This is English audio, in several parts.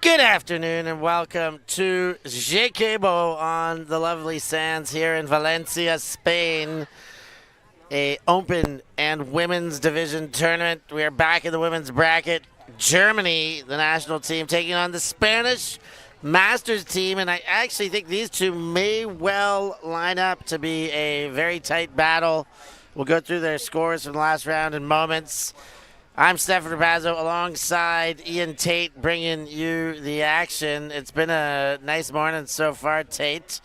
Good afternoon and welcome to XeQueBo on the lovely sands here in Valencia, Spain. A open and women's division tournament. We are back in the women's bracket. Germany, the national team, taking on the Spanish Masters team, and I actually think these two may well line up to be a very tight battle. We'll go through their scores from the last round in moments. I'm Stefan Rapazzo alongside Ian Tate bringing you the action. It's been a nice morning so far, Tate.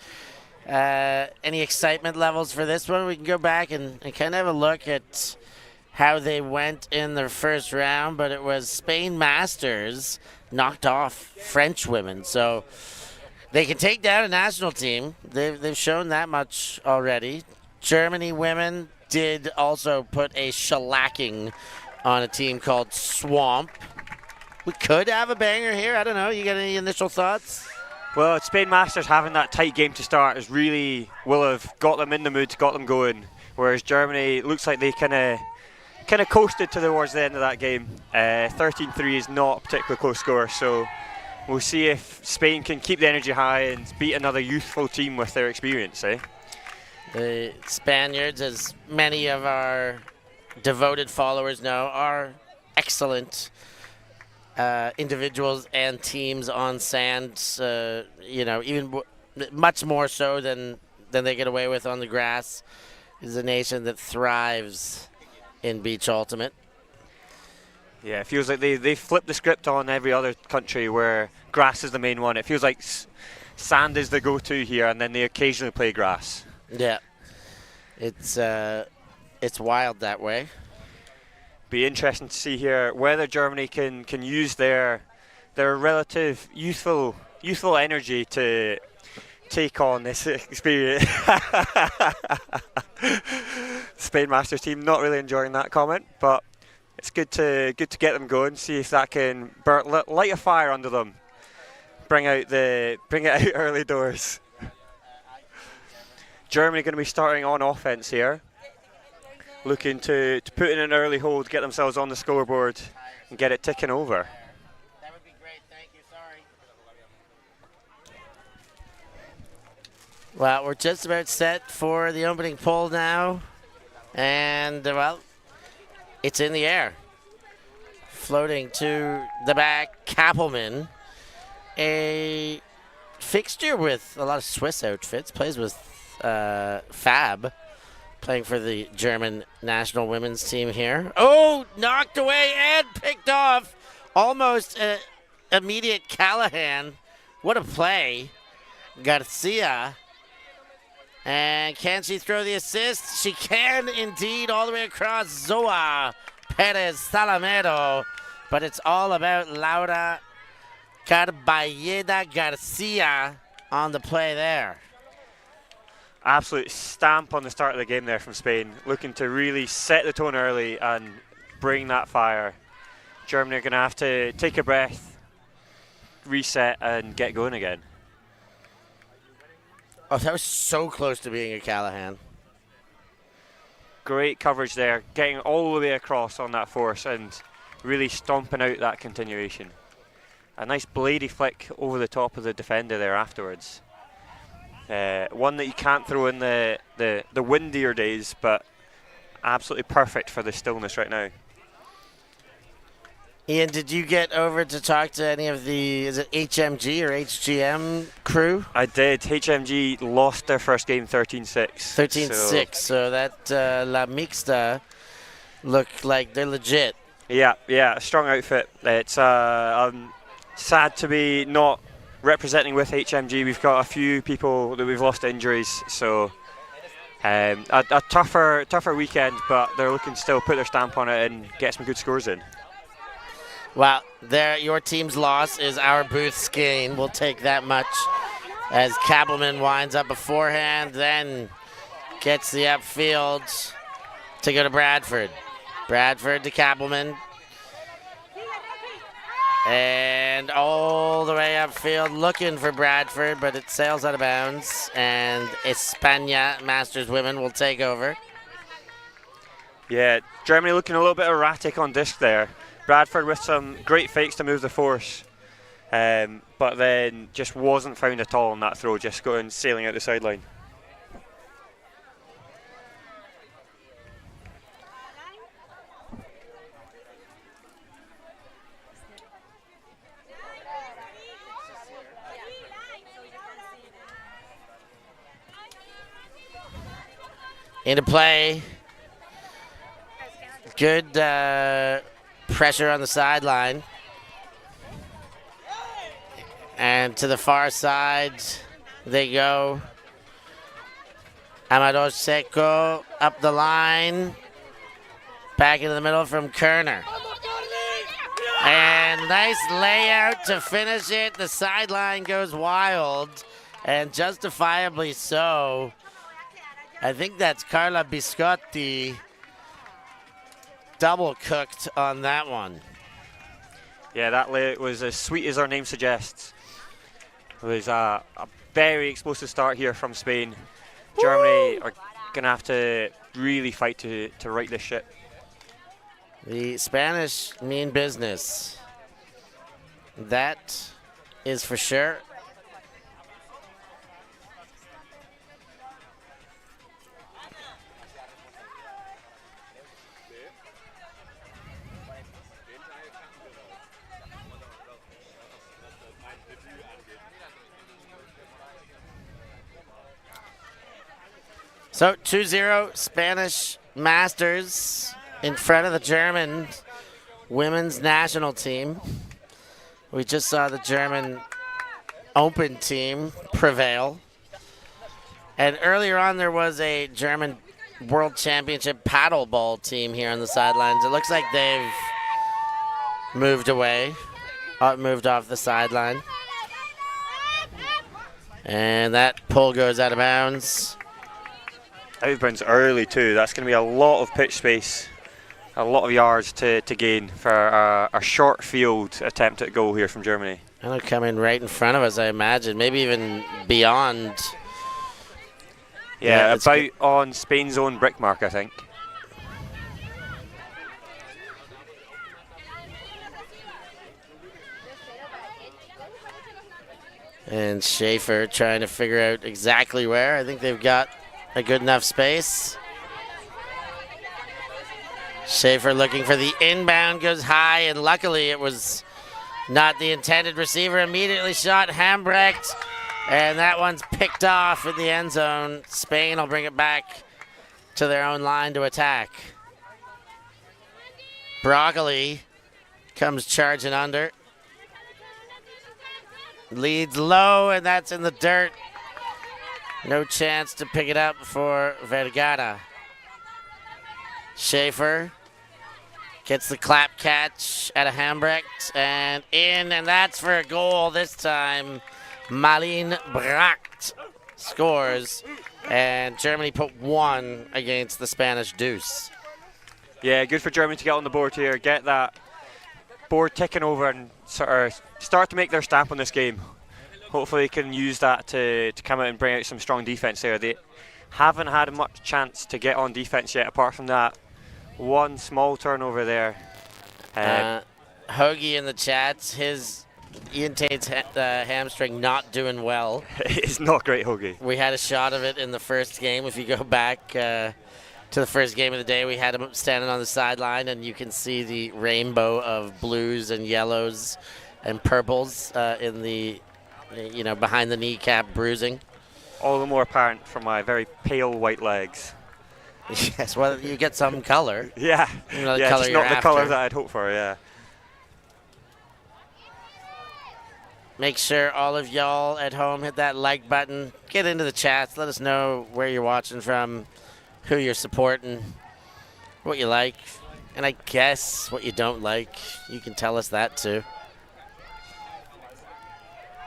Any excitement levels for this one? We can go back and kind of have a look at how they went in their first round, but it was Spain Masters knocked off French women. So they can take down a national team. They've shown that much already. Germany women did also put a shellacking on a team called Swamp. We could have a banger here. I don't know. You got any initial thoughts? Well, Spain Masters having that tight game to start is really will have got them in the mood, got them going. Whereas Germany looks like they kind of coasted towards the end of that game. 13-3 is not a particularly close score, so we'll see if Spain can keep the energy high and beat another youthful team with their experience. The Spaniards, as many of our devoted followers know, are excellent individuals and teams on sand. Even much more so than they get away with on the grass. It is a nation that thrives in beach ultimate. Yeah, it feels like they flipped the script on every other country where grass is the main one. It feels like sand is the go-to here, and then they occasionally play grass. Yeah, it's wild that way. Be interesting to see here whether Germany can use their relative youthful energy to take on this experience. Spain Masters team not really enjoying that comment, but it's good to get them going. See if that can light a fire under them. Bring it out early doors. Germany going to be starting on offense here, looking to put in an early hold, get themselves on the scoreboard, and get it ticking over. That would be great. Thank you. Sorry. Well, we're just about set for the opening pull now, and well, it's in the air, floating to the back. Kappelman, a fixture with a lot of Swiss outfits, plays with Fab, playing for the German national women's team here. Oh, knocked away and picked off. Almost an immediate Callahan. What a play. Garcia. And can she throw the assist? She can indeed, all the way across. Zoa Perez Salamero. But it's all about Laura Carballeda Garcia on the play there. Absolute stamp on the start of the game there from Spain, looking to really set the tone early and bring that fire. Germany are going to have to take a breath, reset, and get going again. Oh, that was so close to being a Callahan. Great coverage there, getting all the way across on that force and really stomping out that continuation. A nice bladey flick over the top of the defender there afterwards. One that you can't throw in the windier days, but absolutely perfect for the stillness right now. Ian, did you get over to talk to any of the, is it HMG or HGM crew? I did. HMG lost their first game 13-6. 13-6, so that La Mixta look like they're legit. Yeah, a strong outfit. It's sad to be not representing with HMG. We've got a few people that we've lost to injuries, so a tougher weekend, but they're looking to still put their stamp on it and get some good scores in. Well, your team's loss is our booth's gain. We'll take that much, as Kappelman winds up beforehand, then gets the upfield to go to Bradford. Bradford to Kappelman. And all the way upfield looking for Bradford, but it sails out of bounds. And España Masters women will take over. Yeah, Germany looking a little bit erratic on disc there. Bradford with some great fakes to move the force. but then just wasn't found at all on that throw, just going sailing out the sideline. Into play. Good pressure on the sideline. And to the far side they go. Amador up the line. Back into the middle from Kerner. And nice layout to finish it. The sideline goes wild, and justifiably so. I think that's Carla Biscotti double cooked on that one. Yeah, that layout was as sweet as our name suggests. It was a very explosive start here from Spain. Woo! Germany are going to have to really fight to right this ship. The Spanish mean business. That is for sure. So 2-0 Spanish Masters in front of the German women's national team. We just saw the German Open team prevail. And earlier on there was a German World Championship paddleball team here on the sidelines. It looks like they've moved away, moved off the sideline. And that pull goes out of bounds. Out of bounds early too. That's going to be a lot of pitch space, a lot of yards to gain for a short field attempt at goal here from Germany. And they'll come in right in front of us, I imagine, maybe even beyond. Yeah, about on Spain's own brick mark, I think. And Schaefer trying to figure out exactly where. I think they've got a good enough space. Schaefer looking for the inbound, goes high, and luckily it was not the intended receiver. Immediately shot Hambrecht, and that one's picked off in the end zone. Spain will bring it back to their own line to attack. Broccoli comes charging under. Leads low, and that's in the dirt. No chance to pick it up for Vergara. Schaefer gets the clap catch at a Hambrecht and in, and that's for a goal this time. Malin Bracht scores, and Germany put one against the Spanish deuce. Yeah, good for Germany to get on the board here, get that board ticking over and sort of start to make their stamp on this game. Hopefully they can use that to come out and bring out some strong defense there. They haven't had much chance to get on defense yet, apart from that one small turnover there. Hoagie in the chats, his Ian Tate's hamstring not doing well. It's not great, Hoagie. We had a shot of it in the first game. If you go back to the first game of the day, we had him standing on the sideline, and you can see the rainbow of blues and yellows and purples in the, behind the kneecap bruising. All the more apparent from my very pale white legs. Yes, well, you get some color. Yeah, color just not the color that I'd hoped for, yeah. Make sure all of y'all at home hit that like button. Get into the chats. Let us know where you're watching from, who you're supporting, what you like, and I guess what you don't like. You can tell us that too.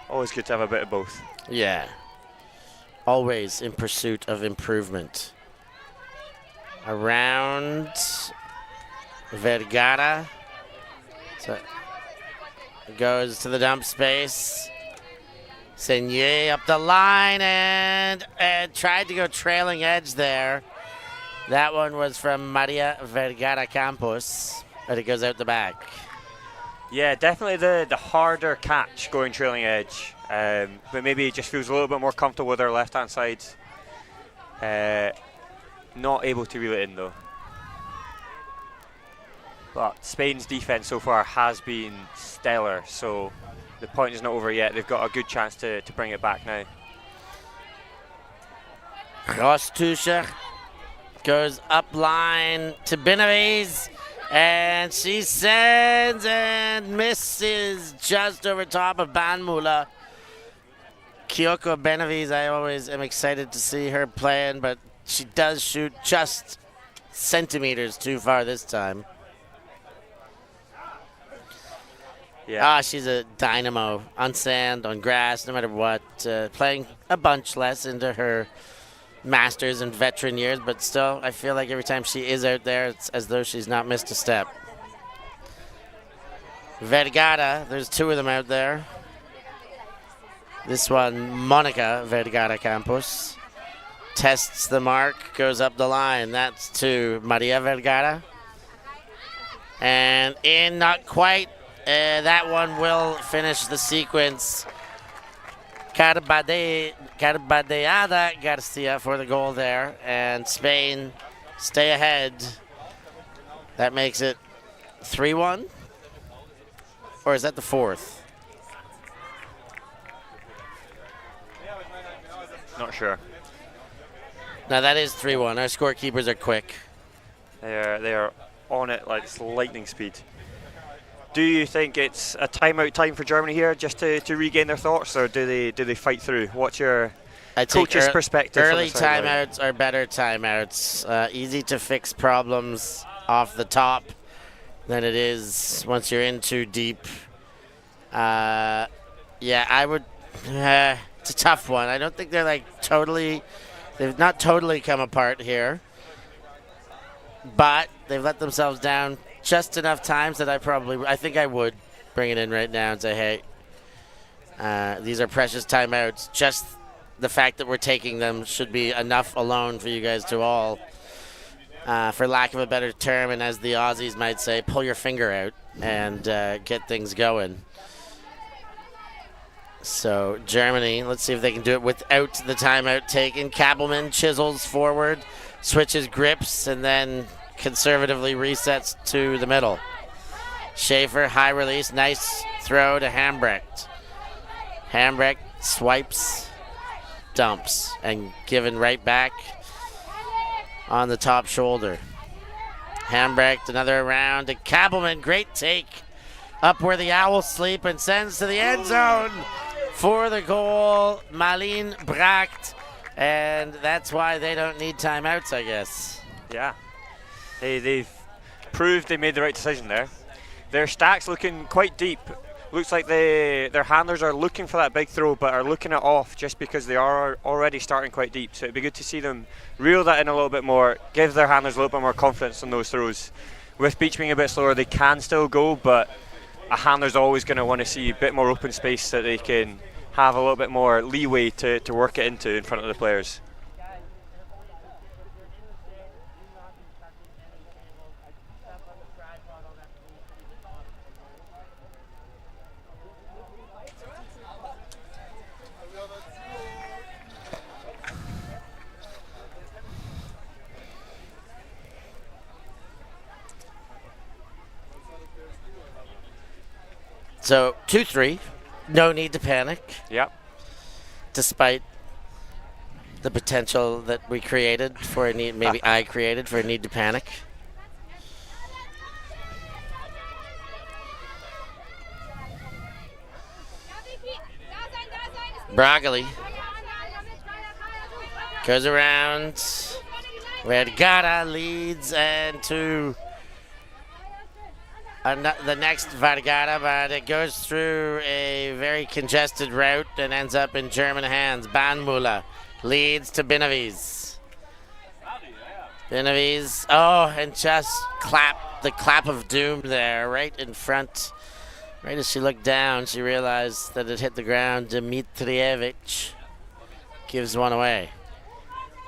Always good to have a bit of both. Yeah. Always in pursuit of improvement. Around Vergara. So it goes to the dump space. Senier up the line and tried to go trailing edge there. That one was from Maria Vergara Campos, but it goes out the back. Yeah, definitely the harder catch going trailing edge, but maybe it just feels a little bit more comfortable with our left-hand side. Not able to reel it in though. But Spain's defense so far has been stellar, so the point is not over yet. They've got a good chance to bring it back now. Rostuscher goes up line to Benavides, and she sends and misses just over top of Banmula. Kyoko Benavides, I always am excited to see her playing, but she does shoot just centimeters too far this time. Yeah. She's a dynamo on sand, on grass, no matter what. Playing a bunch less into her masters and veteran years, but still, I feel like every time she is out there, it's as though she's not missed a step. Vergara, there's two of them out there. This one, Monica Vergara Campos, tests the mark, goes up the line. That's to Maria Vergara. And in, not quite. That one will finish the sequence. Carbadeada Garcia for the goal there, and Spain stay ahead. That makes it 3-1, or is that the fourth? Not sure. No, that is 3-1. Our scorekeepers are quick. They are on it like it's lightning speed. Do you think it's a timeout time for Germany here, just to regain their thoughts, or do they fight through? What's your coach's perspective? Early timeouts are better timeouts. Easy to fix problems off the top than it is once you're in too deep. Yeah, I would. It's a tough one. I don't think they're like totally. They've not totally come apart here, but they've let themselves down just enough times that I think I would bring it in right now and say, hey, these are precious timeouts. Just the fact that we're taking them should be enough alone for you guys to all, for lack of a better term, and as the Aussies might say, pull your finger out and get things going. So Germany, let's see if they can do it without the timeout taken. Kabelman chisels forward, switches grips, and then conservatively resets to the middle. Schaefer, high release, nice throw to Hambrecht. Hambrecht swipes, dumps, and given right back on the top shoulder. Hambrecht, another around to Kabelman, great take up where the Owls sleep, and sends to the end zone for the goal, Malin Bracht, and that's why they don't need timeouts, I guess. Yeah. They've proved they made the right decision there. Their stack's looking quite deep. Looks like their handlers are looking for that big throw, but are looking it off just because they are already starting quite deep. So it'd be good to see them reel that in a little bit more, give their handlers a little bit more confidence on those throws. With Beach being a bit slower, they can still go, but a handler's always going to want to see a bit more open space so that they can have a little bit more leeway to work it into in front of the players. So 2-3, no need to panic. Yep. Despite the potential that we created for a need, maybe I created for a need to panic. Bragali goes around. Vergara leads and to the next Vergara, but it goes through a very congested route and ends up in German hands. Banmula leads to Benavides. Benavides, and just the clap of doom there, right in front. Right as she looked down, she realized that it hit the ground. Dmitrievich gives one away.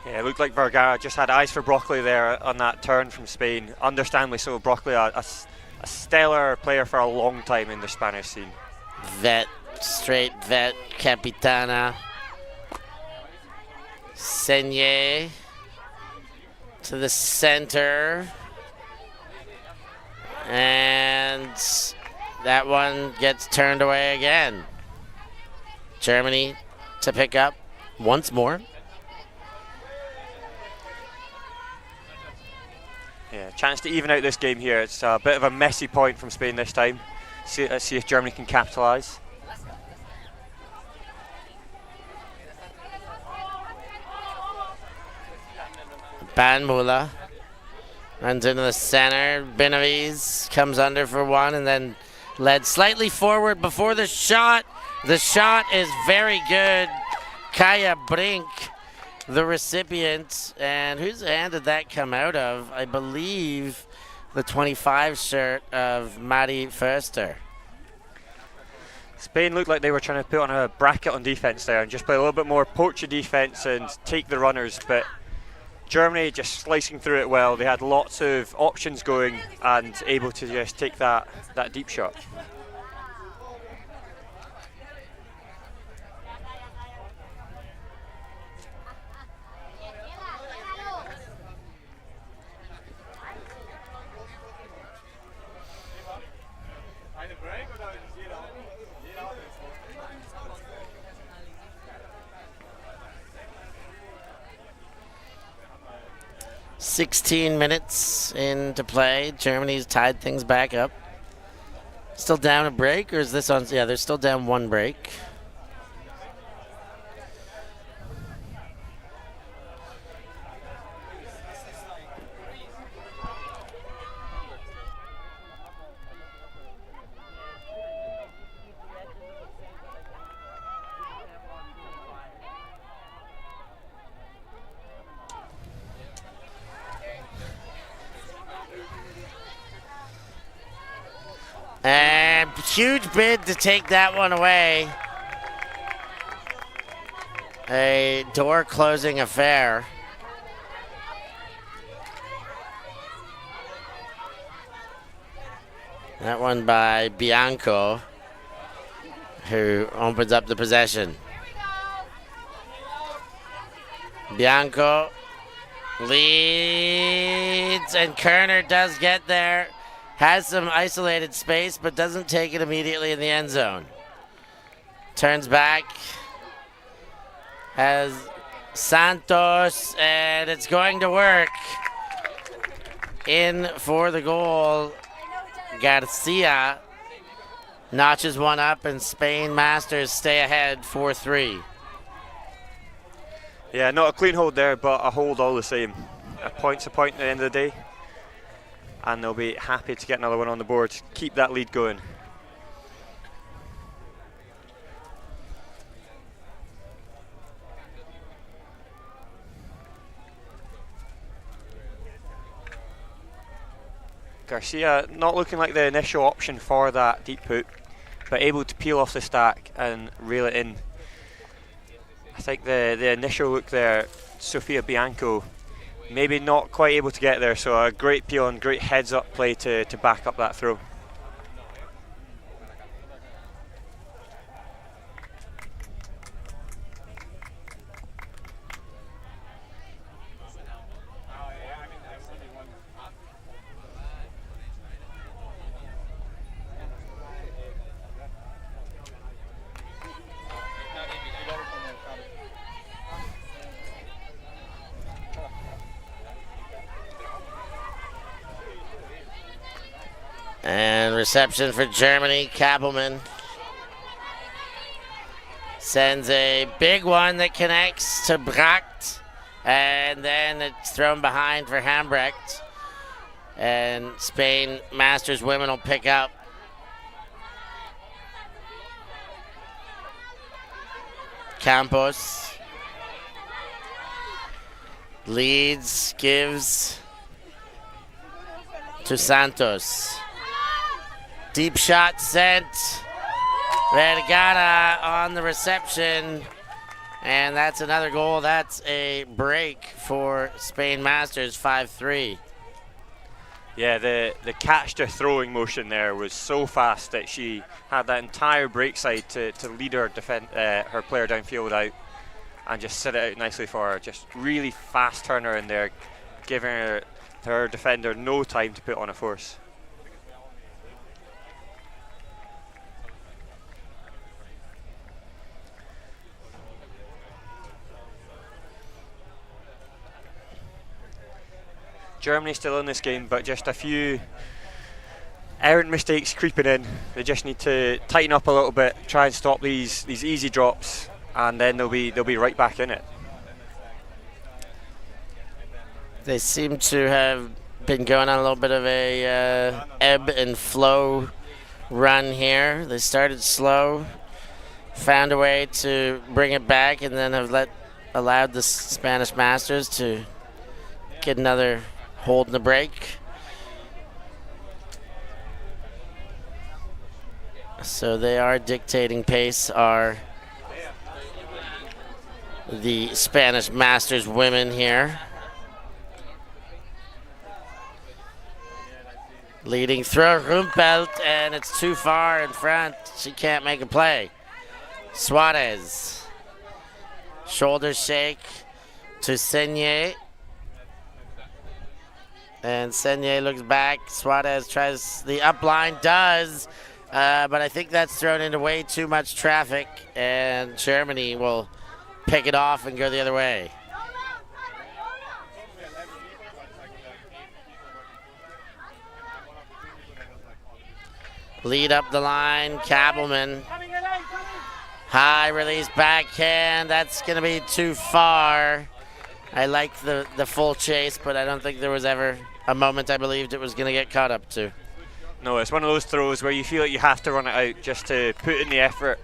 Yeah, it looked like Vergara just had eyes for Broccoli there on that turn from Spain. Understandably so, Broccoli, a a stellar player for a long time in the Spanish scene. Vet, straight vet, Capitana. Senye to the center. And that one gets turned away again. Germany to pick up once more. Yeah, chance to even out this game here. It's a bit of a messy point from Spain this time. Let's see if Germany can capitalise. Banmula runs into the center. Benavides comes under for one and then led slightly forward before the shot. The shot is very good. Kaya Brink, the recipient. And whose hand did that come out of? I believe the 25 shirt of Maddie Förster. Spain looked like they were trying to put on a bracket on defence there and just play a little bit more poacher defence and take the runners, but Germany just slicing through it well. They had lots of options going and able to just take that deep shot. .16 minutes into play. Germany's tied things back up. Still down a break, or is this on? Yeah, they're still down one break. And huge bid to take that one away. A door closing affair. That one by Bianco, who opens up the possession. Bianco leads, and Kerner does get there. Has some isolated space, but doesn't take it immediately in the end zone. Turns back. Has Santos, and it's going to work. In for the goal. Garcia notches one up, and Spain Masters stay ahead 4-3. Yeah, not a clean hold there, but a hold all the same. A point's a point at the end of the day. And they'll be happy to get another one on the board. Keep that lead going. Garcia not looking like the initial option for that deep put, but able to peel off the stack and reel it in. I think the initial look there, Sofia Bianco, maybe not quite able to get there, so a great peel and great heads up play to back up that throw. And reception for Germany. Kappelman sends a big one that connects to Bracht, and then it's thrown behind for Hambrecht. And Spain Masters women will pick up. Campos leads, gives to Santos. Deep shot sent. Vergara on the reception. And that's another goal. That's a break for Spain Masters, 5-3. Yeah, the catch to throwing motion there was so fast that she had that entire break side to lead her her player downfield out and just sit it out nicely for her. Just really fast turner in there, giving her defender no time to put on a force. Germany still in this game, but just a few errant mistakes creeping in. They just need to tighten up a little bit, try and stop these easy drops, and then they'll be right back in it. They seem to have been going on a little bit of a ebb and flow run here. They started slow, found a way to bring it back, and then have allowed the Spanish Masters to get another hold in the break. So they are dictating pace, are the Spanish Masters women here. Leading throw, Rumpelt, and it's too far in front. She can't make a play. Suarez. Shoulder shake to Senier. And Senier looks back. Suarez tries the up line, does. But I think that's thrown into way too much traffic, and Germany will pick it off and go the other way. Lead up the line, Kabelman. High release backhand. That's going to be too far. I like the full chase, but I don't think there was ever a moment I believed it was going to get caught up to. No, it's one of those throws where you feel like you have to run it out just to put in the effort,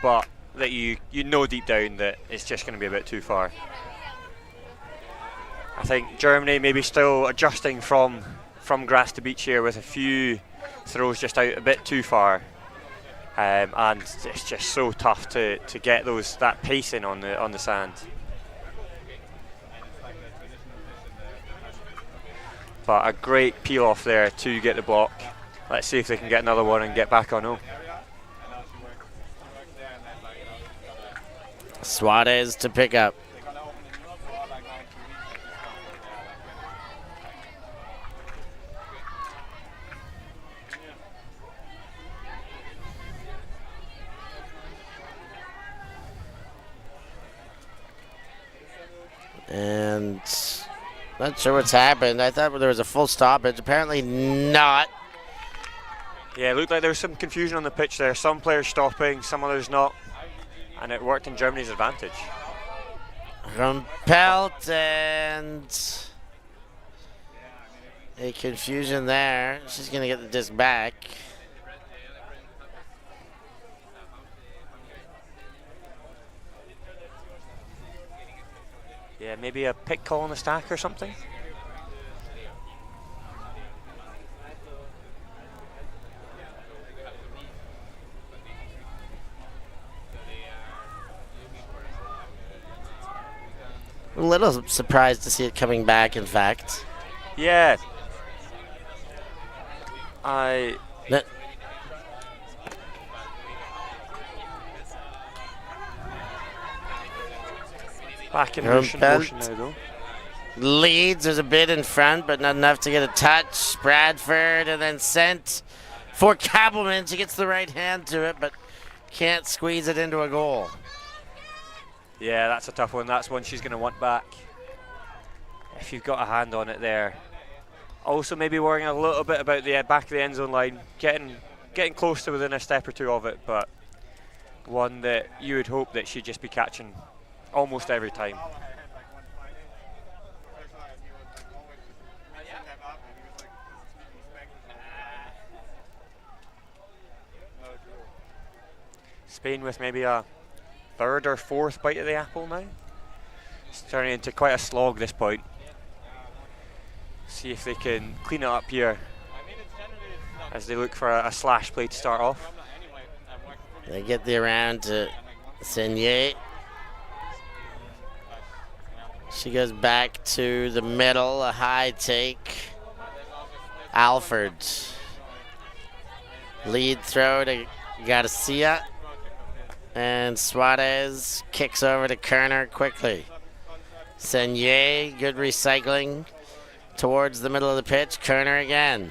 but that you know deep down that it's just going to be a bit too far. I think Germany maybe still adjusting from grass to beach here with a few throws just out a bit too far, and it's just so tough to get that pacing on the sand. But a great peel off there to get the block. Let's see if they can get another one and get back on home. Suarez to pick up. And not sure what's happened. I thought there was a full stoppage. Apparently not. Yeah, it looked like there was some confusion on the pitch there. Some players stopping, some others not. And it worked in Germany's advantage. Rumpelt and a confusion there. She's going to get the disc back. Yeah, maybe a pick call on the stack or something. A little surprised to see it coming back, in fact. Yeah. Back in motion now, though. Leads, there's a bit in front, but not enough to get a touch. Bradford, and then sent for Kabelman. She gets the right hand to it, but can't squeeze it into a goal. Yeah, that's a tough one. That's one she's going to want back. If you've got a hand on it there. Also maybe worrying a little bit about the back of the end zone line. Getting close to within a step or two of it, but one that you would hope that she'd just be catching almost every time. Spain with maybe a third or fourth bite of the apple now. It's turning into quite a slog this point. See if they can clean it up here as they look for a slash play to start off. They get the around to Senier. She goes back to the middle, a high take. Alford. Lead throw to Garcia. And Suarez kicks over to Kerner quickly. Senier, good recycling towards the middle of the pitch. Kerner again.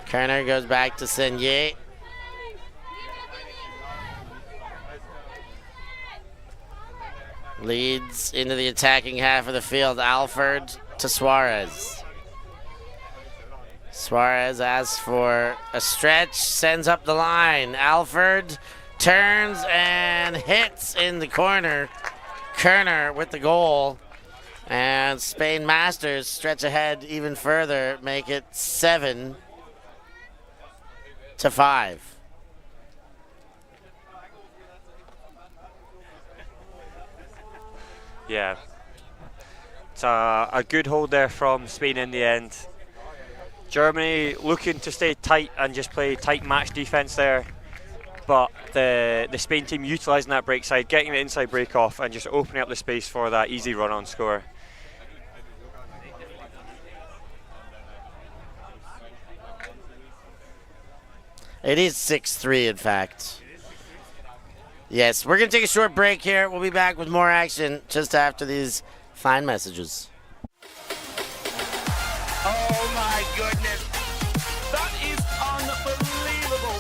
Kerner goes back to Senier. Leads into the attacking half of the field. Alford to Suarez. Suarez asks for a stretch, sends up the line. Alford turns and hits in the corner. Kerner with the goal. And Spain Masters stretch ahead even further, make it 7-5. Yeah. It's a good hold there from Spain in the end. Germany looking to stay tight and just play tight match defense there. But the Spain team utilising that break side, getting the inside break off and just opening up the space for that easy run-on score. It is 6-3, in fact. Yes, we're going to take a short break here. We'll be back with more action just after these fine messages. Oh my goodness. That is unbelievable.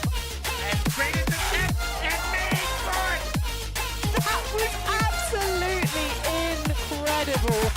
And traded the tip and made for it. That was absolutely incredible.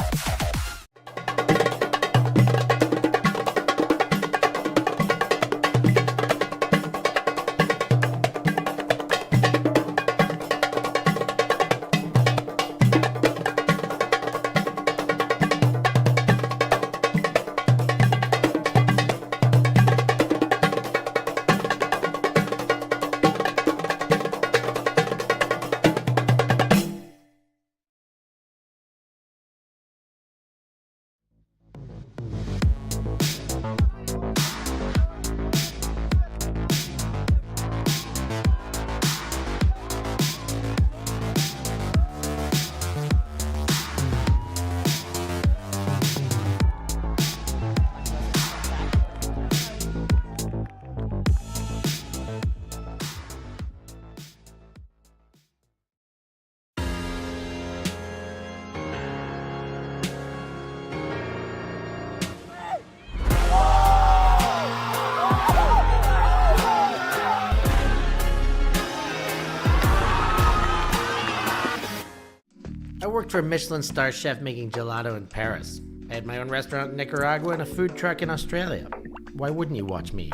I worked for a Michelin star chef making gelato in Paris. I had my own restaurant in Nicaragua and a food truck in Australia. Why wouldn't you watch me?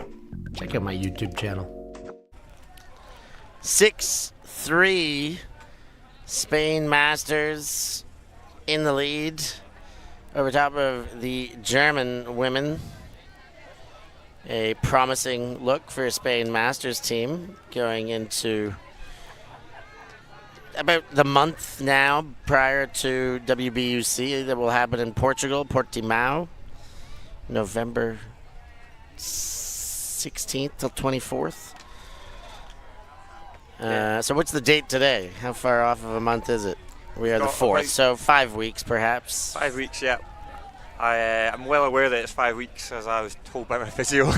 Check out my YouTube channel. 6-3, Spain Masters in the lead over top of the German women. A promising look for a Spain Masters team going into about the month now prior to WBUC that will happen in Portugal, Portimao, November 16th till 24th. So what's the date today? How far off of a month is it? We are the 4th, so 5 weeks perhaps. 5 weeks, yeah. I'm well aware that it's 5 weeks, as I was told by my physio,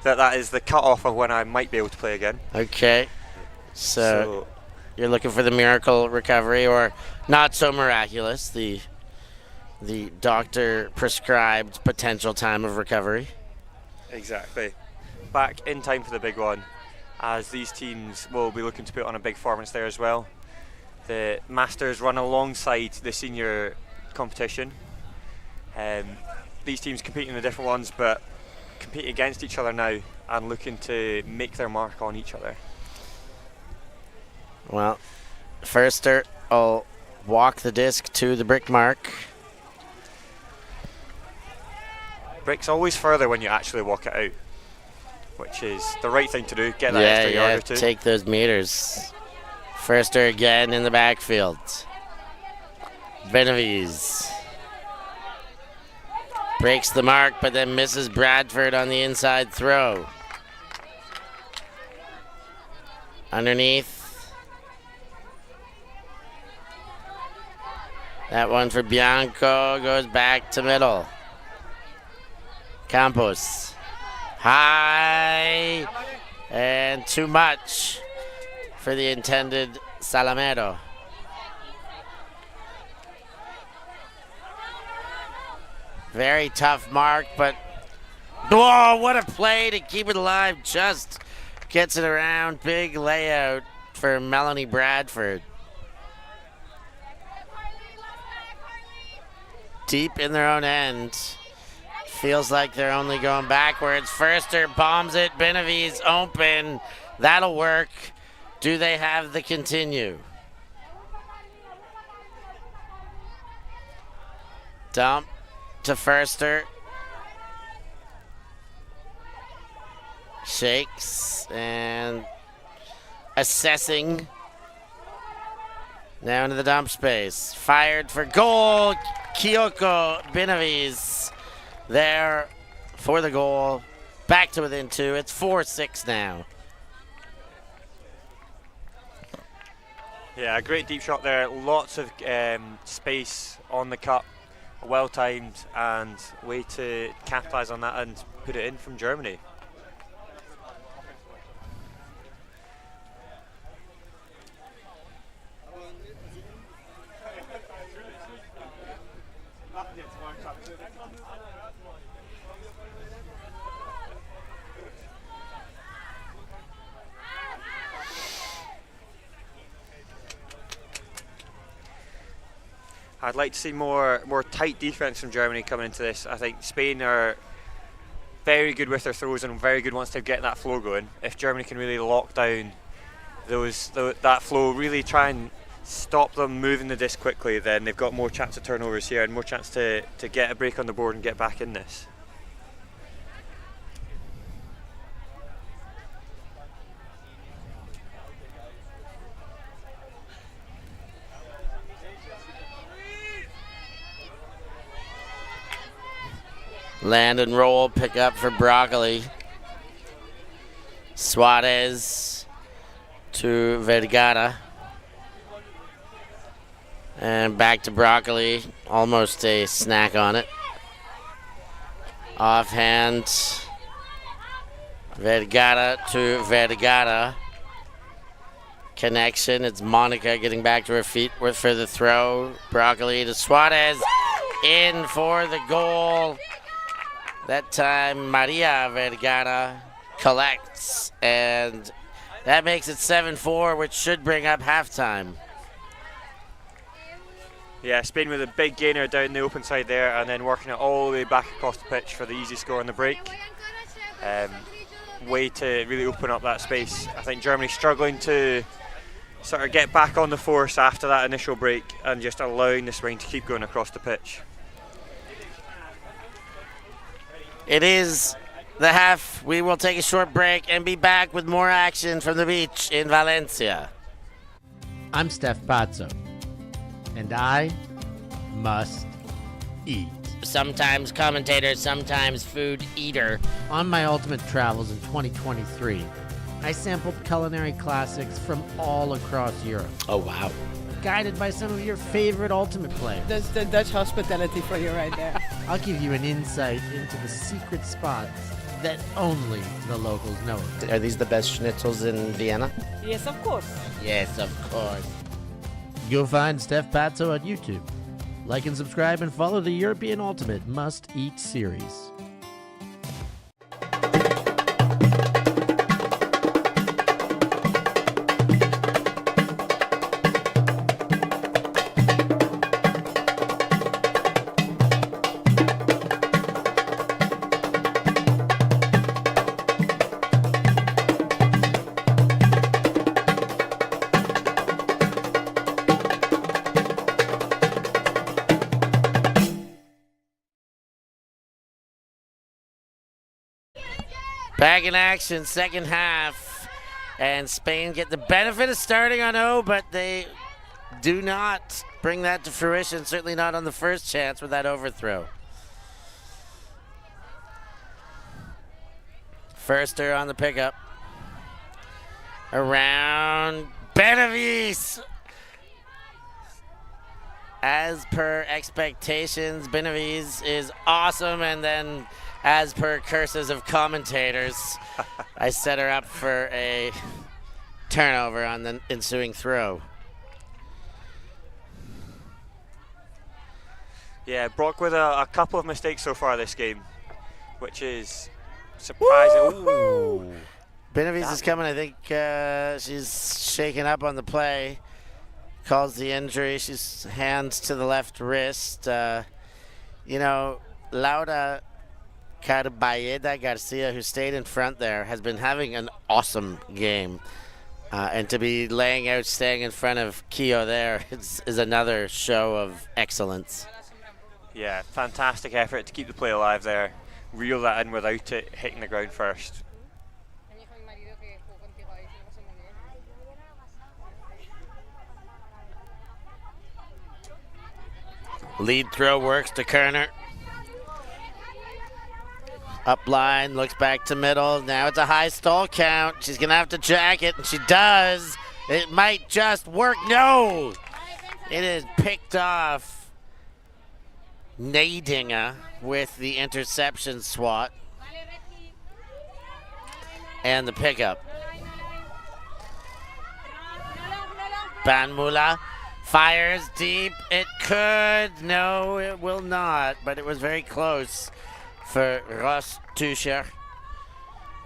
that is the cut-off of when I might be able to play again. Okay, so you're looking for the miracle recovery, or not so miraculous, the doctor prescribed potential time of recovery. Exactly. Back in time for the big one, as these teams will be looking to put on a big performance there as well. The Masters run alongside the senior competition. These teams compete in the different ones, but compete against each other now and looking to make their mark on each other. Well, Firster will walk the disc to the brick mark. Brick's always further when you actually walk it out, which is the right thing to do. Get that extra yard or two. Take those meters. Firster again in the backfield. Benavides breaks the mark, but then misses Bradford on the inside throw. Underneath. That one for Bianco goes back to middle. Campos. High. And too much for the intended Salamero. Very tough mark, but whoa, what a play to keep it alive. Just gets it around. Big layout for Melanie Bradford. Deep in their own end. Feels like they're only going backwards. Firster bombs it. Benavides open. That'll work. Do they have the continue? Dump to Firster. Shakes and assessing. Now into the dump space. Fired for goal. Kyoko Benavides there for the goal. Back to within 2. It's 4-6 now. Yeah, a great deep shot there. Lots of space on the cup. Well timed and way to capitalise on that and put it in from Germany. I'd like to see more tight defense from Germany coming into this. I think Spain are very good with their throws and very good once they get that flow going. If Germany can really lock down that flow, really try and stop them moving the disc quickly, then they've got more chance of turnovers here and more chance to get a break on the board and get back in this. Land and roll, pick up for Broccoli. Suarez to Vergara. And back to Broccoli, almost a snack on it. Offhand, Vergara to Vergara. Connection, it's Monica getting back to her feet for the throw. Broccoli to Suarez, in for the goal. That time, Maria Vergara collects, and that makes it 7-4, which should bring up halftime. Yeah, Spain with a big gainer down the open side there, and then working it all the way back across the pitch for the easy score on the break. Way to really open up that space. I think Germany struggling to sort of get back on the force after that initial break and just allowing the swing to keep going across the pitch. It is the half. We will take a short break and be back with more action from the beach in Valencia. I'm Steph Pazzo, and I must eat. Sometimes commentator, sometimes food eater. On my ultimate travels in 2023, I sampled culinary classics from all across Europe, Oh, wow. guided by some of your favorite ultimate players. That's the Dutch hospitality for you right there. I'll give you an insight into the secret spots that only the locals know of. Are these the best schnitzels in Vienna? Yes, of course. Yes, of course. Go find Steph Pazzo on YouTube. Like and subscribe and follow the European Ultimate Must Eat series. Back in action, second half. And Spain get the benefit of starting on O, but they do not bring that to fruition, certainly not on the first chance with that overthrow. Firster on the pickup. Around Benavides. As per expectations, Benavides is awesome, and then as per curses of commentators, I set her up for a turnover on the ensuing throw. Yeah, Brock with a couple of mistakes so far this game, which is surprising. Ooh. Benavides is coming. I think she's shaken up on the play. Calls the injury. She's hands to the left wrist. You know, Laura Carbayeda Garcia, who stayed in front there, has been having an awesome game. And to be laying out, staying in front of Kyo there is another show of excellence. Yeah, fantastic effort to keep the play alive there. Reel that in without it hitting the ground first. Lead throw works to Kerner. Up line, looks back to middle. Now it's a high stall count. She's going to have to jack it, and she does. It might just work. No! It is picked off. Nadinger with the interception swat. And the pickup. Banmula fires deep. It could. No, it will not. But it was very close for Ross Tuscher.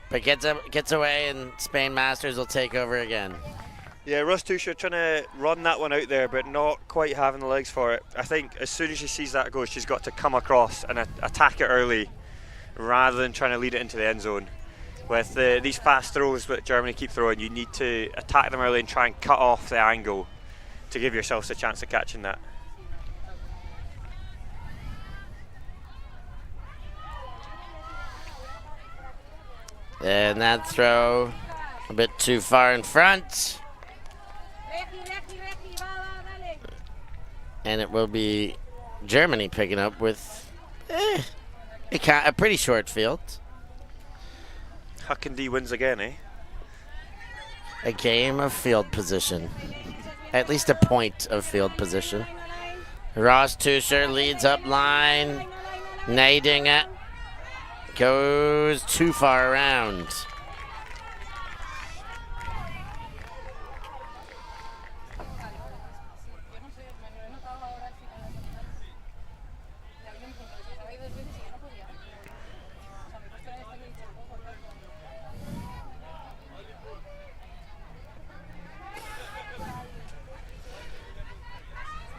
But gets away, and Spain Masters will take over again. Yeah, Ross Tuscher trying to run that one out there, but not quite having the legs for it. I think as soon as she sees that go, she's got to come across and attack it early rather than trying to lead it into the end zone. With these fast throws that Germany keep throwing, you need to attack them early and try and cut off the angle to give yourselves a chance of catching that. And that throw a bit too far in front. And it will be Germany picking up with a pretty short field. Huckendee wins again, eh? A game of field position. At least a point of field position. Ross Tuscher leads up line. Nadinger goes too far around.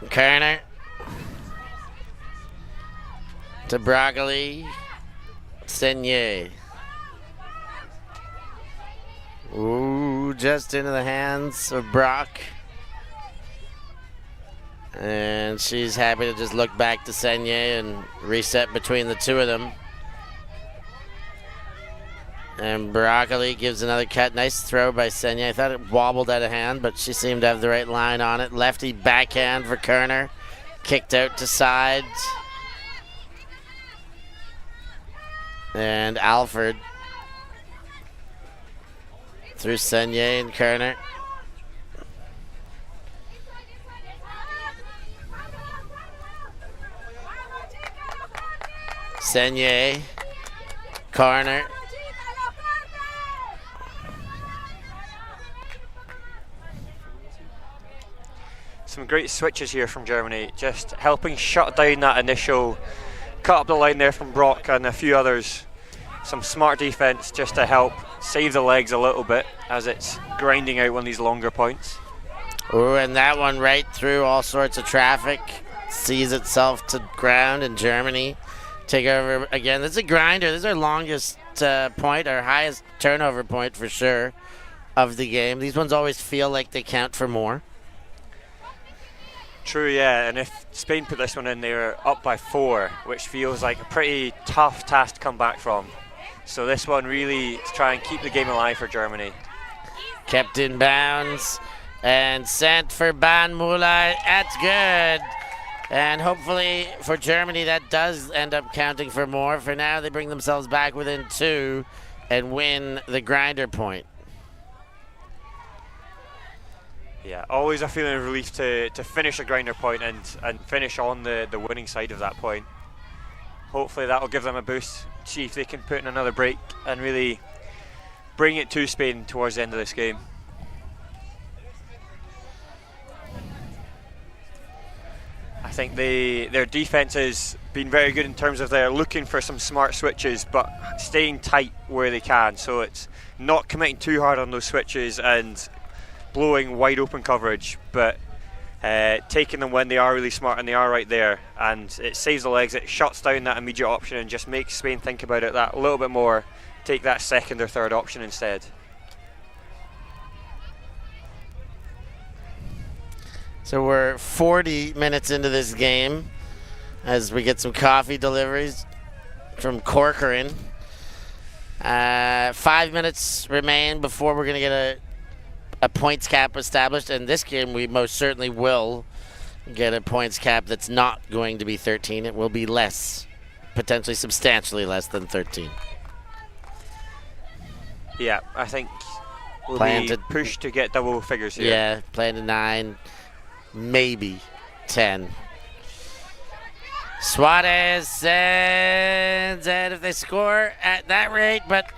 Kerner to Broccoli. Senier. Ooh, just into the hands of Brock. And she's happy to just look back to Senier and reset between the two of them. And Broccoli gives another cut. Nice throw by Senier. I thought it wobbled out of hand, but she seemed to have the right line on it. Lefty backhand for Kerner. Kicked out to side. And Alford through Senier and Kerner. Senier, corner. Some great switches here from Germany, just helping shut down that initial cut up the line there from Brock and a few others. Some smart defense just to help save the legs a little bit as it's grinding out one of these longer points. Ooh, and that one right through all sorts of traffic. Sees itself to ground, and Germany take over again. This is a grinder. This is our longest point, our highest turnover point for sure of the game. These ones always feel like they count for more. True, yeah, and if Spain put this one in, they were up by 4, which feels like a pretty tough task to come back from. So this one really to try and keep the game alive for Germany. Kept in bounds and sent for Banmula. That's good. And hopefully for Germany that does end up counting for more. For now they bring themselves back within 2 and win the grinder point. Yeah, always a feeling of relief to finish a grinder point and finish on the winning side of that point. Hopefully that will give them a boost see if they can put in another break and really bring it to Spain towards the end of this game. I think their defense has been very good in terms of they're looking for some smart switches but staying tight where they can, so it's not committing too hard on those switches and blowing wide open coverage, but taking them when they are really smart and they are right there, and it saves the legs, it shuts down that immediate option and just makes Spain think about it that a little bit more, take that second or third option instead. So we're 40 minutes into this game as we get some coffee deliveries from Corcoran. 5 minutes remain before we're going to get a points cap established. In this game, we most certainly will get a points cap that's not going to be 13. It will be less, potentially substantially less than 13. Yeah, I think we'll Plan be to- pushed to get double figures here. Yeah, playing to 9, maybe 10. Suarez sends it if they score at that rate, but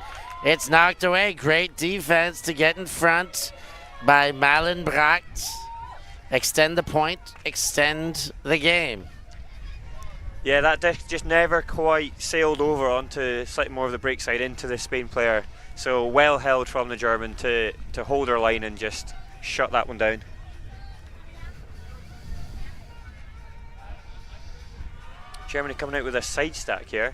it's knocked away. Great defense to get in front by Malenbracht. Extend the point, extend the game. Yeah, that disc just never quite sailed over onto slightly more of the break side into the Spain player. So well held from the German to hold her line and just shut that one down. Germany coming out with a side stack here.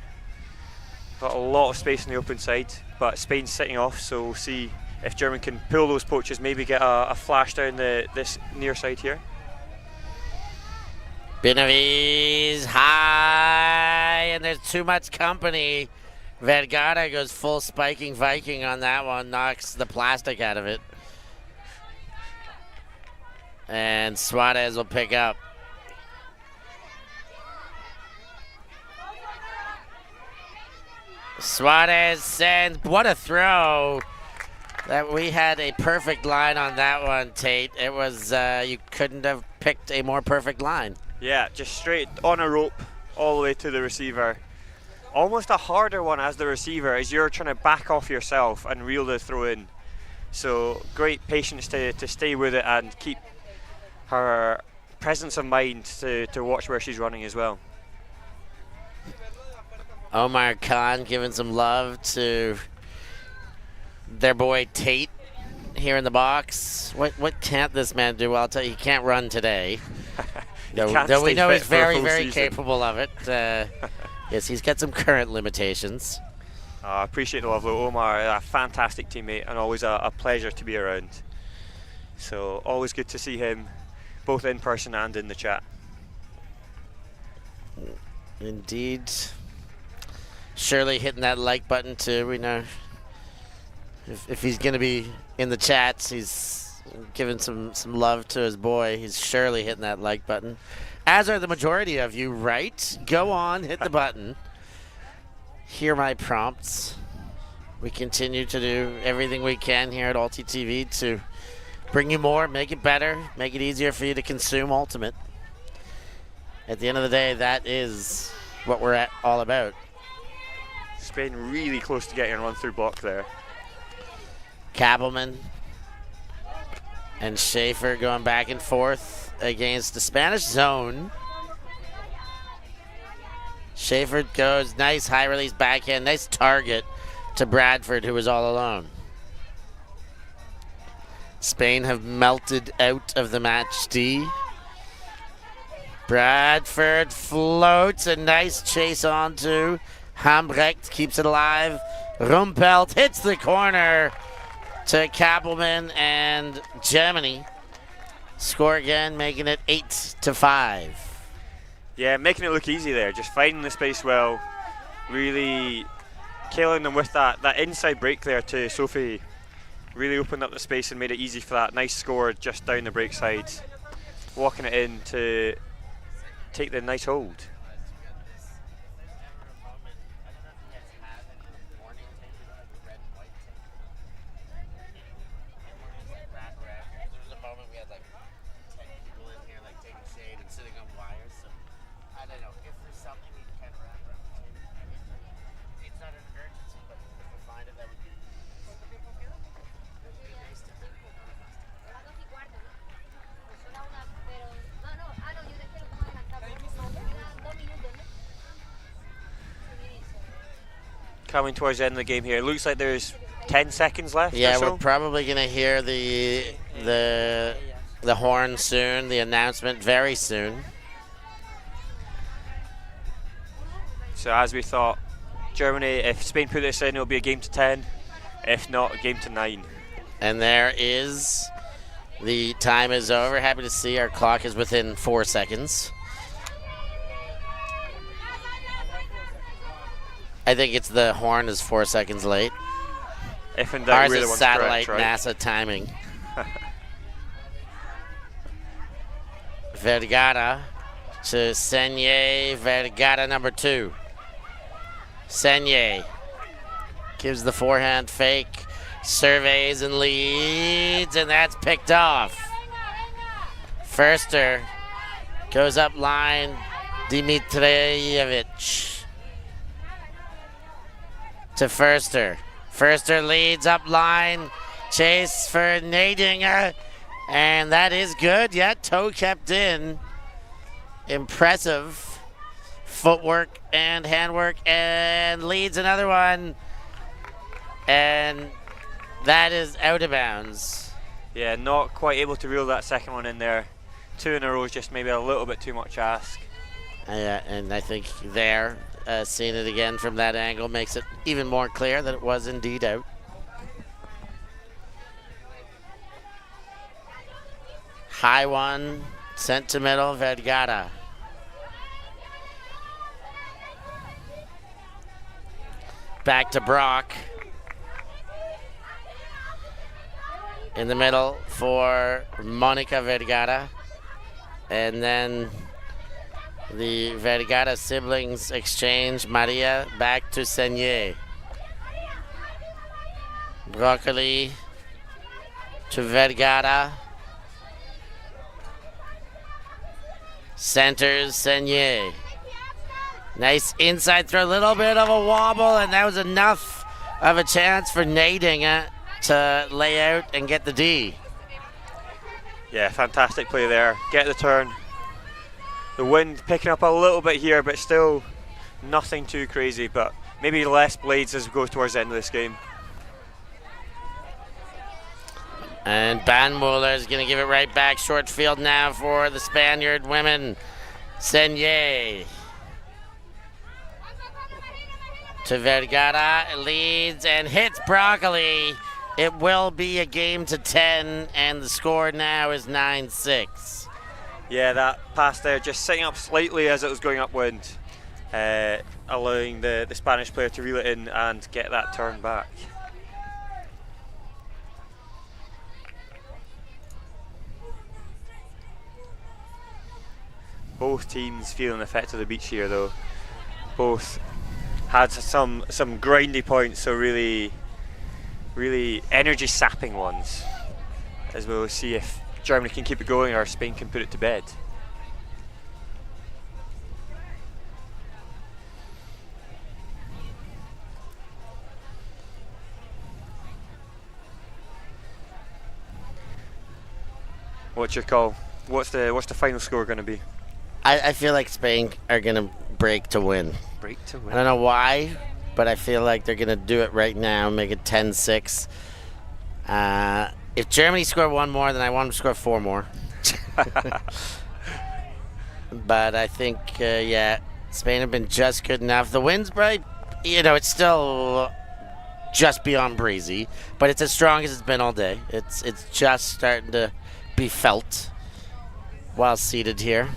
Got a lot of space on the open side, but Spain's sitting off, so we'll see if Germany can pull those poaches, maybe get a flash down this near side here. Benavides high, and there's too much company. Vergara goes full spiking Viking on that one, knocks the plastic out of it. And Suarez will pick up. Suarez sends, what a throw. That we had a perfect line on that one, Tate. It was, you couldn't have picked a more perfect line. Yeah, just straight on a rope all the way to the receiver. Almost a harder one as the receiver as you're trying to back off yourself and reel the throw in. So great patience to stay with it and keep her presence of mind to watch where she's running as well. Omar Khan giving some love to their boy Tate here in the box. What can't this man do? Well, I'll tell you, he can't run today. Though we know he's very, very capable of it. Yes, he's got some current limitations. I appreciate the love, though. Omar, a fantastic teammate and always a pleasure to be around. So always good to see him both in person and in the chat. Indeed. Shirley hitting that like button too. We know if he's going to be in the chats, he's giving some love to his boy. He's surely hitting that like button. As are the majority of you, right? Go on, hit the button. Hear my prompts. We continue to do everything we can here at ULTI.TV to bring you more, make it better, make it easier for you to consume Ultimate. At the end of the day, that is what we're all about. Spain really close to getting a run through block there. Kappelman and Schaefer going back and forth against the Spanish zone. Schaefer goes, nice high release backhand, nice target to Bradford, who was all alone. Spain have melted out of the match D. Bradford floats, a nice chase onto Hambrecht, keeps it alive. Rumpelt hits the corner to Kappelman, and Germany score again, making it 8-5. Yeah, making it look easy there, just finding the space well, really killing them with that inside break there to Sophie. Really opened up the space and made it easy for that nice score just down the break side. Walking it in to take the nice hold. It's coming towards the end of the game here. It looks like there's 10 seconds left. Yeah, or so. we're probably going to hear the horn soon, the announcement very soon. So as we thought, Germany, if Spain put this in, it'll be a game to 10. If not, a game to 9. And there is, the time is over. Happy to see our clock is within 4 seconds. I think it's the horn is 4 seconds late. If in doubt, Ours we're the is ones satellite correct, right? NASA timing. Vergara to Senye. Vergara number 2. Senye gives the forehand fake, surveys and leads, and that's picked off. Firster goes up line, Dmitrijevic to Firster. Firster leads up line, chase for Nadinger, and that is good. Yeah, toe kept in. Impressive footwork and handwork, and leads another one, and that is out of bounds. Yeah, not quite able to reel that second one in there. 2 in a row is just maybe a little bit too much ask. Yeah, and I think there, seeing it again from that angle makes it even more clear that it was indeed out. High one, sent to middle, Vergara. Back to Brock. In the middle for Monica Vergara. And then the Vergara siblings exchange. Maria back to Senye. Broccoli to Vergara. Centers Senye. Nice inside throw, a little bit of a wobble, and that was enough of a chance for Nadinger to lay out and get the D. Yeah, fantastic play there. Get the turn. The wind picking up a little bit here, but still nothing too crazy, but maybe less blades as we go towards the end of this game. And Banmuller is going to give it right back. Short field now for the Spaniard women. Senye. To Vergara, leads and hits Broccoli. It will be a game to 10, and the score now is 9-6. Yeah, that pass there just sitting up slightly as it was going upwind, allowing the Spanish player to reel it in and get that turn back. Both teams feeling the effect of the beach here, though. Both had some grindy points, so really energy sapping ones, as we'll see if Germany can keep it going or Spain can put it to bed. What's your call? What's the final score going to be? I feel like Spain are going to break to win. Break to win. I don't know why, but I feel like they're going to do it right now, make it 10-6. If Germany score one more, then I want them to score 4 more. But I think, yeah, Spain have been just good enough. The wind's bright, it's still just beyond breezy, but it's as strong as it's been all day. It's just starting to be felt while seated here.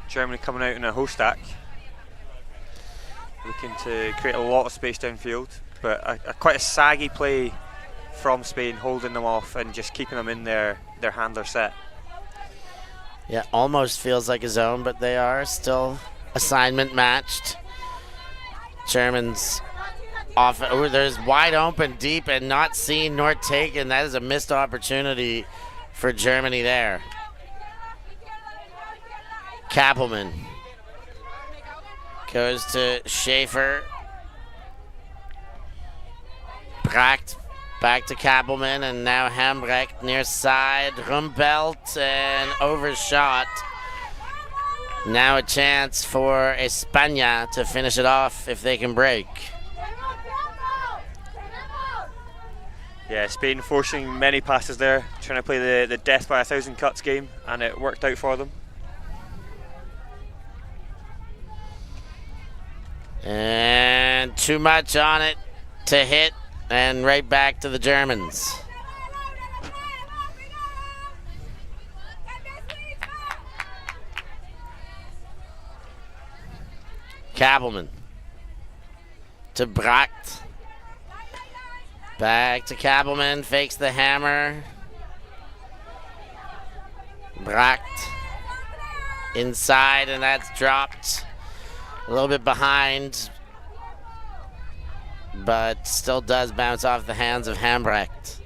Germany coming out in a hoe stack, looking to create a lot of space downfield, but quite a saggy play from Spain, holding them off and just keeping them in their handler set. Yeah, almost feels like a zone, but they are still assignment matched. Germans off. Oh, there's wide open, deep, and not seen nor taken. That is a missed opportunity for Germany there. Kappelman goes to Schaefer. Bracht back to Kappelman, and now Hambrecht near side. Rumpelt and overshot. Now a chance for España to finish it off if they can break. Yeah, Spain forcing many passes there, trying to play the death by 1,000 cuts game, and it worked out for them. And too much on it to hit, and right back to the Germans. Kappelman to Bracht. Back to Kappelman, fakes the hammer. Bracht inside, and that's dropped. A little bit behind, but still does bounce off the hands of Hambrecht.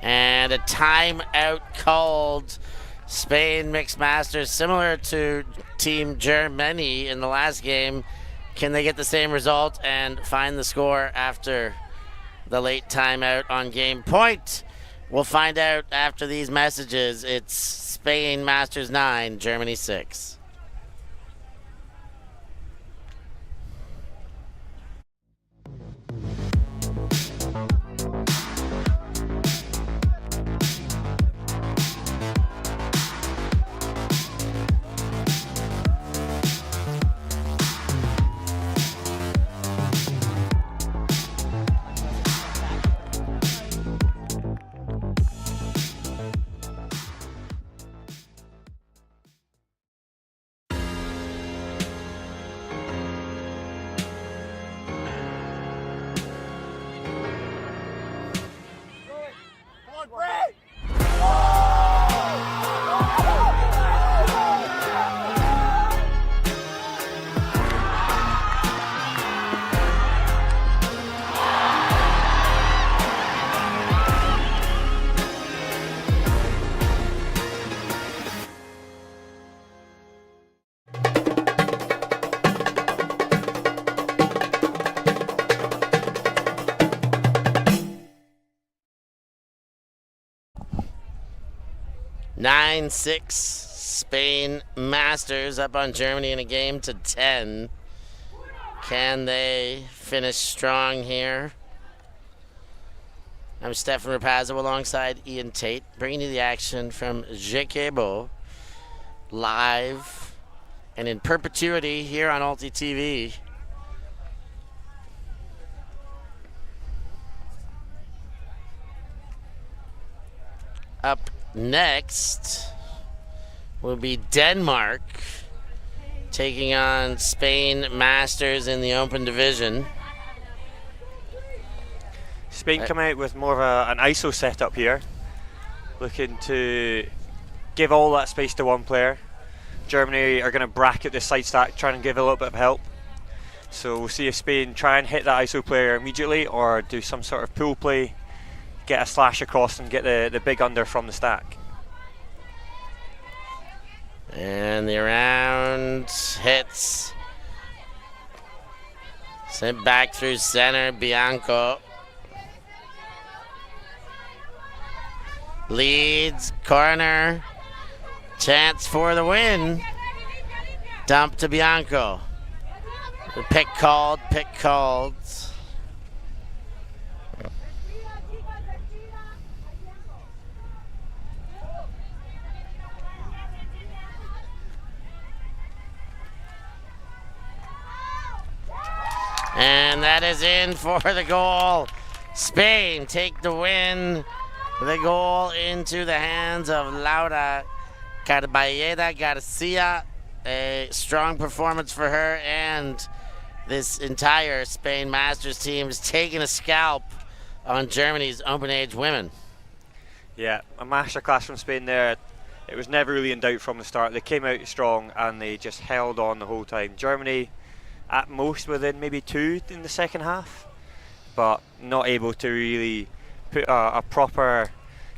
And a timeout called. Spain mixed masters, similar to Team Germany in the last game. Can they get the same result and find the score after the late timeout on game point? We'll find out after these messages. It's Spain Masters 9, Germany 6. Nine, 6, Spain Masters up on Germany in a game to 10. Can they finish strong here? I'm Stefan Rapazzo alongside Ian Tate, bringing you the action from XeQueBo, live and in perpetuity here on ULTI.TV. Up next will be Denmark taking on Spain Masters in the open division. Spain come out with more of an ISO setup here, looking to give all that space to one player. Germany are going to bracket the side stack, trying to give a little bit of help. So we'll see if Spain try and hit that ISO player immediately or do some sort of pull play, get a slash across and get the big under from the stack. And the around hits. Sent back through center, Bianco. Leads, corner. Chance for the win. Dump to Bianco. The pick called, pick called. And that is in for the goal. Spain take the win. The goal into the hands of Laura Carballeda Garcia. A strong performance for her, and this entire Spain Masters team is taking a scalp on Germany's open age women. Yeah, a masterclass from Spain there. It was never really in doubt from the start. They came out strong and they just held on the whole time. Germany at most within maybe 2 in the second half, but not able to really put a proper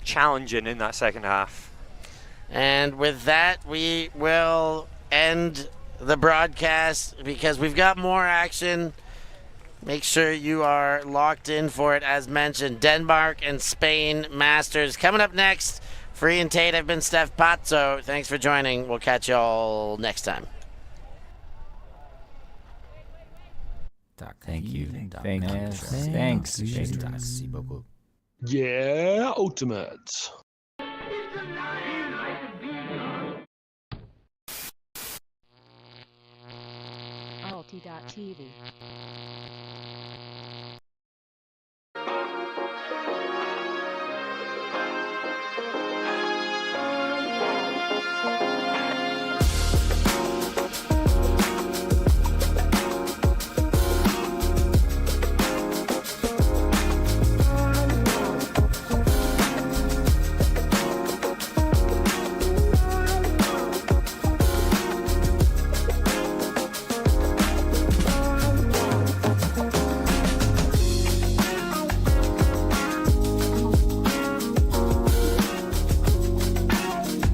challenge in that second half. And with that, we will end the broadcast because we've got more action. Make sure you are locked in for it. As mentioned, Denmark and Spain Masters coming up next Free and Tate, I've been Steph Pazzo. Thanks for joining. We'll catch y'all next time. Thank you. Thanks. Yeah, ultimate. ULTI.TV.